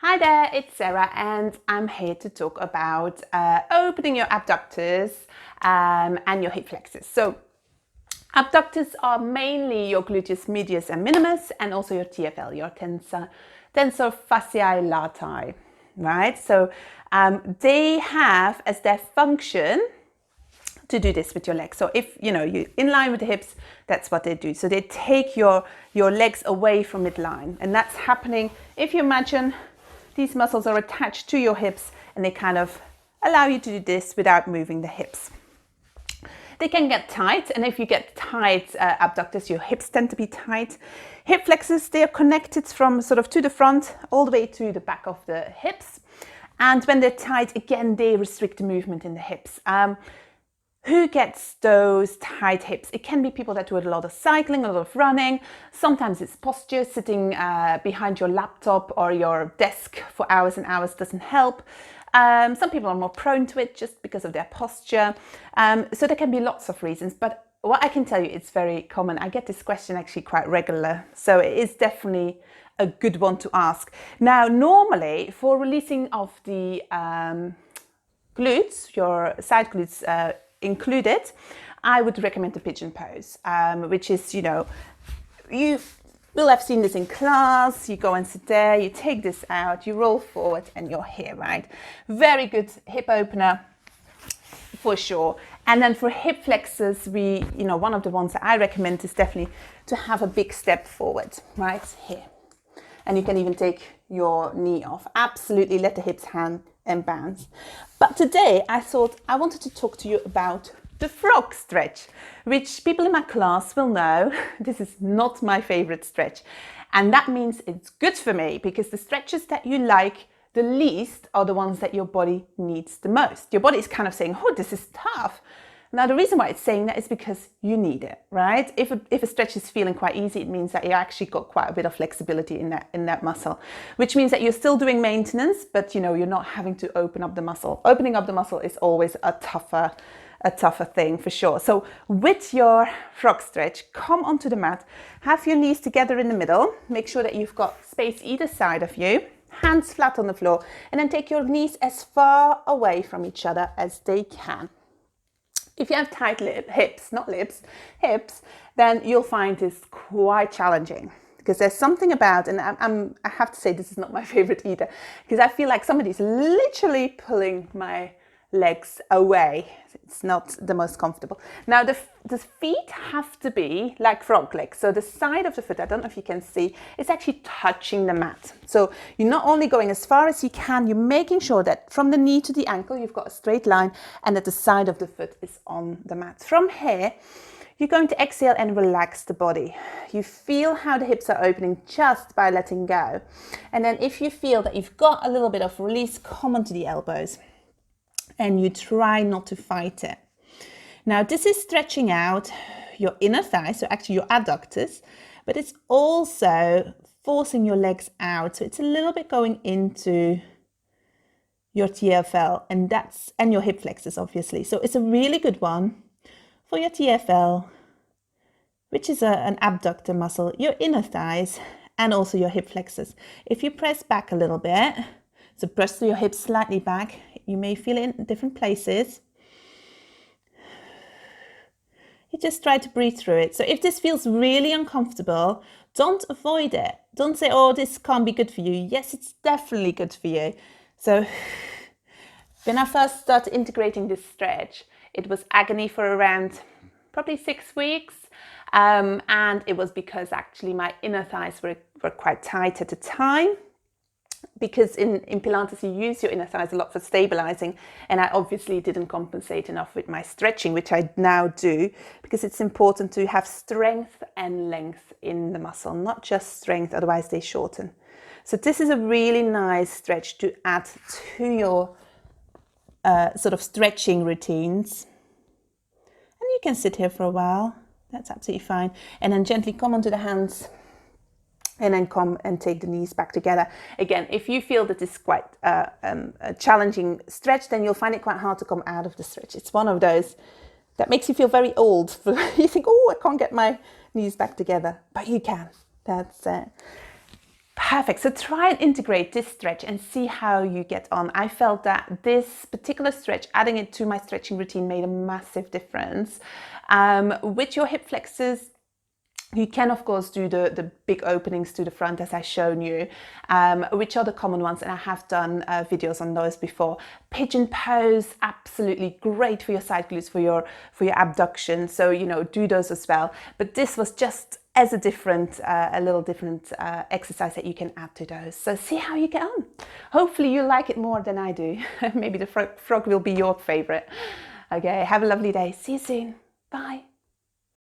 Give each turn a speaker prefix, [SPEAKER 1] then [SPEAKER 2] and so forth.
[SPEAKER 1] Hi there, it's Sarah and I'm here to talk about opening your abductors and your hip flexors. So abductors are mainly your gluteus medius and minimus and also your TFL, your tensor fasciae latae, right? So they have as their function to do this with your legs. So if you're in line with the hips, that's what they do. So they take your legs away from midline, and that's happening if you imagine these muscles are attached to your hips and they kind of allow you to do this without moving the hips. They can get tight, and if you get tight abductors, your hips tend to be tight. Hip flexors, they are connected from sort of to the front all the way to the back of the hips. And when they're tight, again, they restrict the movement in the hips. Who gets those tight hips? It can be people that do a lot of cycling, a lot of running. Sometimes it's posture, sitting behind your laptop or your desk for hours and hours doesn't help. Some people are more prone to it just because of their posture. So there can be lots of reasons, but what I can tell you, it's very common. I get this question actually quite regular. So it is definitely a good one to ask. Now, normally for releasing of the glutes, your side glutes, included, I would recommend the pigeon pose, which is, you will have seen this in class. You go and sit there, you take this out, you roll forward and you're here, right? Very good hip opener for sure. And then for hip flexors, one of the ones that I recommend is definitely to have a big step forward, right here. And you can even take your knee off. Absolutely let the hips hang and bounce. But today I thought I wanted to talk to you about the frog stretch, which people in my class will know this is not my favorite stretch. And that means it's good for me because the stretches that you like the least are the ones that your body needs the most. Your body is kind of saying, oh, this is tough. Now, the reason why it's saying that is because you need it, right? If a stretch is feeling quite easy, it means that you actually got quite a bit of flexibility in that muscle, which means that you're still doing maintenance, but you're not having to open up the muscle. Opening up the muscle is always a tougher thing for sure. So with your frog stretch, come onto the mat, have your knees together in the middle, make sure that you've got space either side of you, hands flat on the floor, and then take your knees as far away from each other as they can. If you have tight hips, then you'll find this quite challenging because there's something about, and I have to say this is not my favorite either, because I feel like somebody's literally pulling my legs away. It's not the most comfortable. Now the feet have to be like frog legs. So the side of the foot, I don't know if you can see, it's actually touching the mat. So you're not only going as far as you can, you're making sure that from the knee to the ankle, you've got a straight line and that the side of the foot is on the mat. From here, you're going to exhale and relax the body. You feel how the hips are opening just by letting go. And then if you feel that you've got a little bit of release, come onto the elbows. And you try not to fight it. Now, this is stretching out your inner thighs, so actually your adductors, but it's also forcing your legs out. So it's a little bit going into your TFL and your hip flexors, obviously. So it's a really good one for your TFL, which is an abductor muscle, your inner thighs, and also your hip flexors. If you press back a little bit, so press your hips slightly back. You may feel it in different places. You just try to breathe through it. So if this feels really uncomfortable, don't avoid it. Don't say, oh, this can't be good for you. Yes, it's definitely good for you. So when I first started integrating this stretch, it was agony for around probably 6 weeks. And it was because actually my inner thighs were quite tight at the time. Because in Pilates, you use your inner thighs a lot for stabilizing, and I obviously didn't compensate enough with my stretching, which I now do, because it's important to have strength and length in the muscle, not just strength, otherwise they shorten. So this is a really nice stretch to add to your sort of stretching routines. And you can sit here for a while, that's absolutely fine. And then gently come onto the hands, and then come and take the knees back together. Again, if you feel that this is quite a challenging stretch, then you'll find it quite hard to come out of the stretch. It's one of those that makes you feel very old. You think, oh, I can't get my knees back together, but you can. That's Perfect. So try and integrate this stretch and see how you get on. I felt that this particular stretch, adding it to my stretching routine, made a massive difference. With your hip flexors, you can, of course, do the big openings to the front as I've shown you, which are the common ones, and I have done videos on those before. Pigeon pose, absolutely great for your side glutes, for your abduction. So, you know, do those as well. But this was just as a little different exercise that you can add to those. So see how you get on. Hopefully you like it more than I do. Maybe the frog will be your favorite. Okay, have a lovely day. See you soon. Bye.